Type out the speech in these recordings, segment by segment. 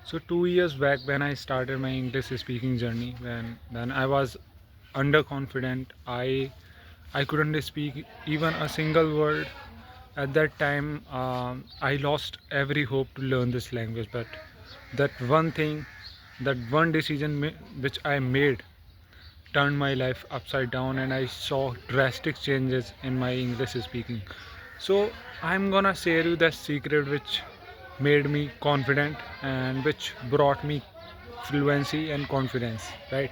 So 2 years back when I started my English speaking journey, when then I was underconfident. I couldn't speak even a single word. At that time, I lost every hope to learn this language. But that one thing, that one decision which I made turned my life upside down, and I saw drastic changes in my English speaking. So I'm gonna share you that secret which made me confident and which brought me fluency and confidence, right?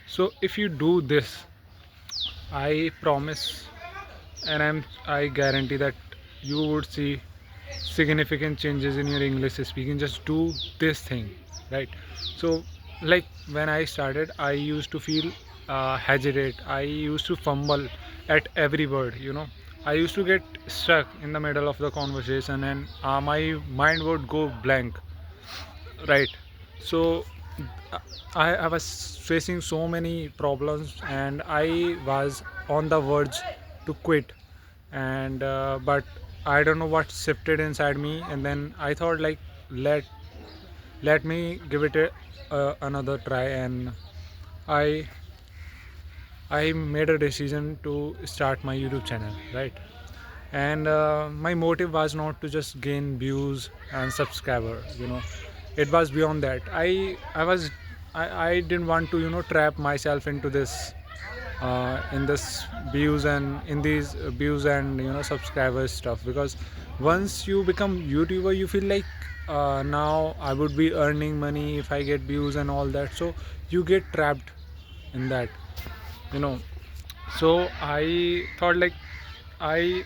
So if you do this, I promise and I guarantee that you would see significant changes in your English speaking. Just do this thing, right? So like when I started, I used to feel hesitate. I used to fumble at every word. I used to get stuck in the middle of the conversation, and my mind would go blank, right? So I was facing so many problems, and I was on the verge to quit. And but I don't know what shifted inside me, and then I thought like let me give it another try. And I I made a decision to start my YouTube channel, right? And my motive was not to just gain views and subscriber. It was beyond that. I didn't want to trap myself into this in this views and in these views and subscribers stuff, because once you become YouTuber you feel like now I would be earning money if I get views and all that, so you get trapped in that you know so I thought like I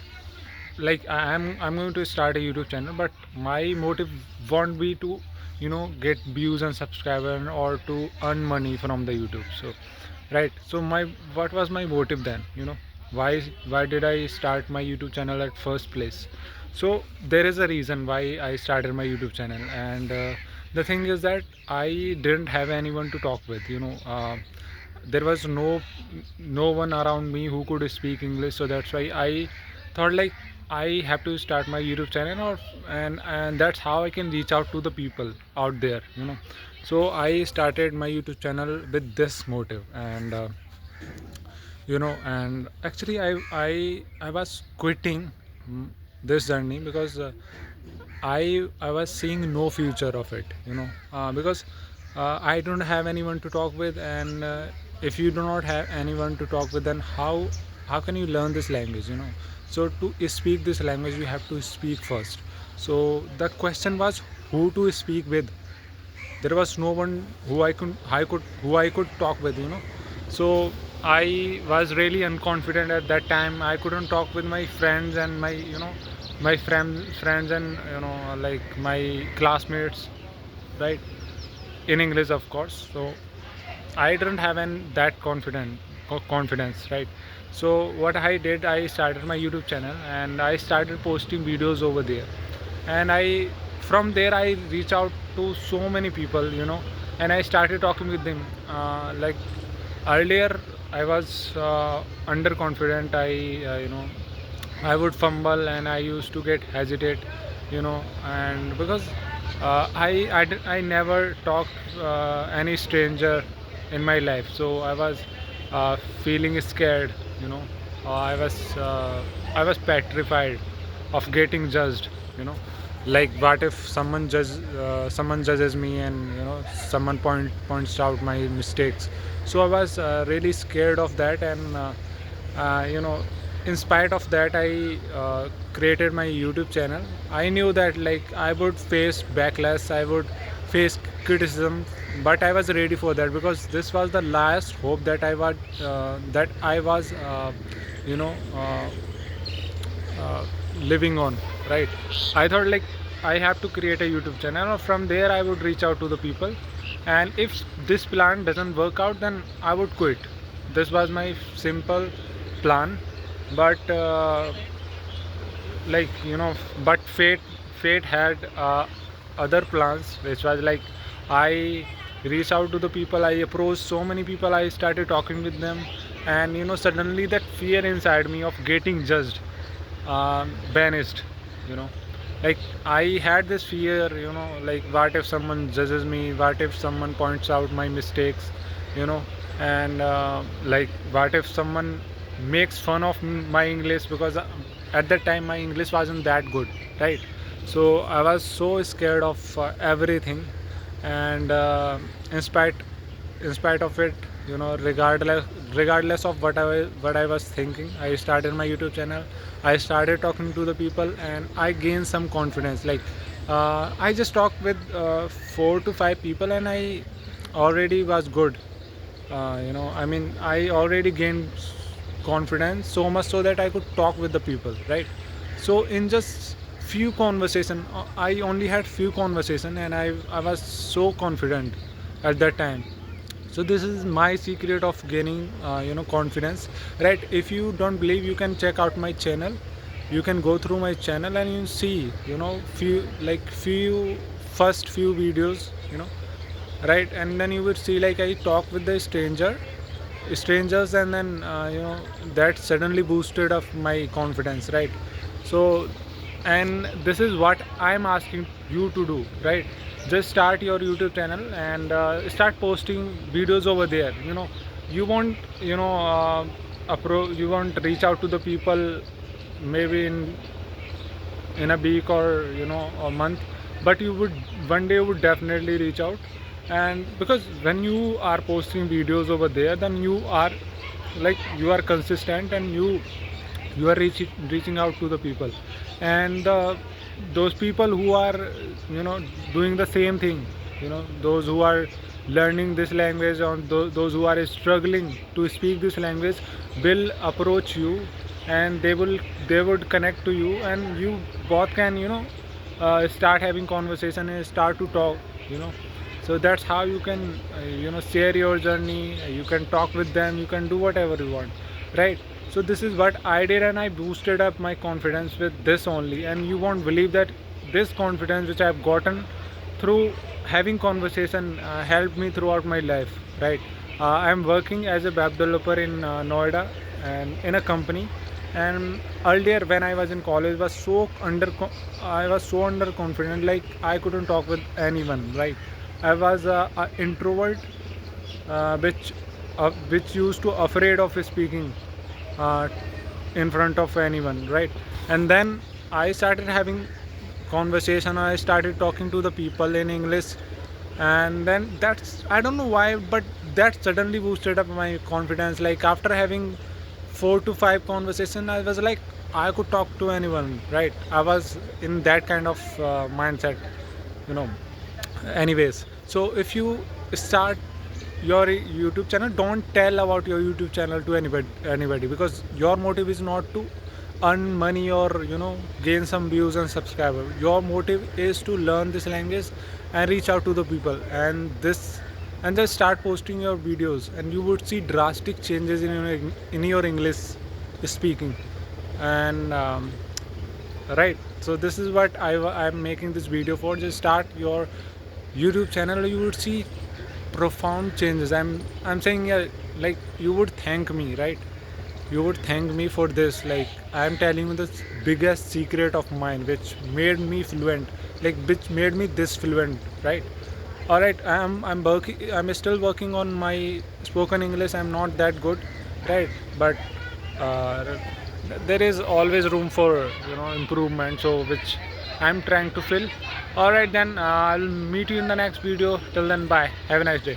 I'm going to start a YouTube channel, but my motive won't be to get views and subscriber or to earn money from the YouTube. So right, so my what was my motive then? Why did I start my YouTube channel at first place? So there is a reason why I started my YouTube channel, and the thing is that I didn't have anyone to talk with. There was no one around me who could speak English, so that's why I thought like I have to start my YouTube channel, and that's how I can reach out to the people out there. So I started my YouTube channel with this motive, and actually I was quitting this journey because I was seeing no future of it, because I don't have anyone to talk with, and if you do not have anyone to talk with, then how can you learn this language? So to speak this language, you have to speak first. So the question was who to speak with. There was no one who I could talk with. So I was really unconfident at that time. I couldn't talk with my friends and my friends and like my classmates, right, in English of course. So I didn't have that confidence, right? So what I did, I started my YouTube channel and I started posting videos over there, and I from there I reach out to so many people, and I started talking with them. Like earlier, I was underconfident. I would fumble and I used to get hesitate, and because I never talked any stranger in my life, so I was feeling scared. You know, I was petrified of getting judged. You know, like what if someone judges me, and someone points out my mistakes. So I was really scared of that, and in spite of that, I created my YouTube channel. I knew that like I would face backlash, I would face criticism, but I was ready for that because this was the last hope that I was you know uh, uh, living on, right? I thought like I have to create a YouTube channel, or from there I would reach out to the people, and if this plan doesn't work out, then I would quit. This was my simple plan. But but fate had other plans, which was like I reached out to the people, I approached so many people, I started talking with them, and suddenly that fear inside me of getting judged vanished. you know Like I had this fear, like what if someone judges me, what if someone points out my mistakes, you know and like what if someone makes fun of my English, because at that time my English wasn't that good, right? So I was so scared of everything. And in spite of it, regardless of what I was thinking, I started my YouTube channel. I started talking to the people, and I gained some confidence. Like I just talked with 4 to 5 people, and I already was good. I mean, I already gained confidence so much so that I could talk with the people, right? So in just few conversation, I only had few conversation, and I was so confident at that time. So this is my secret of gaining confidence, right? If you don't believe, you can check out my channel. You can go through my channel and you see, few first few videos, right? And then you would see, like, I talk with the strangers, and then that suddenly boosted up my confidence, right? So, and this is what I'm asking you to do, right? Just start your YouTube channel and start posting videos over there. You won't you won't reach out to the people maybe in a week, or a month, but you would one day, you would definitely reach out. And because when you are posting videos over there, then you are, like, you are consistent, and you are reaching out to the people. And those people who are doing the same thing, those who are learning this language, or those who are struggling to speak this language, will approach you, and they would connect to you, and you both can start having conversation and start to talk. So that's how you can share your journey. You can talk with them, you can do whatever you want, right? So this is what I did, and I boosted up my confidence with this only. And you won't believe that this confidence which I've gotten through having conversation helped me throughout my life, right? I'm working as a web developer in Noida, and in a company. And earlier, when I was in college, I was so underconfident, like I couldn't talk with anyone, right? I was a introvert, which used to afraid of speaking uh, in front of anyone, right? And then I started having conversation. I started talking to the people in English, and then that's, I don't know why, but that suddenly boosted up my confidence. Like after having 4 to 5 conversation, I was like, I could talk to anyone, right? I was in that kind of mindset, you know anyways. So if you start your YouTube channel, don't tell about your YouTube channel to anybody, because your motive is not to earn money, or gain some views and subscribers. Your motive is to learn this language and reach out to the people, and just start posting your videos, and you would see drastic changes in your English speaking. And right, so this is what I'm making this video for. Just start your YouTube channel, you would see profound changes. I'm saying, yeah, like, you would thank me, right? You would thank me for this. Like, I'm telling you the biggest secret of mine, which made me fluent, like which made me this fluent, right? All right, I'm still working on my spoken English. I'm not that good, right? But uh, there is always room for improvement, so which I'm trying to fill. All right, then I'll meet you in the next video. Till then, bye, have a nice day.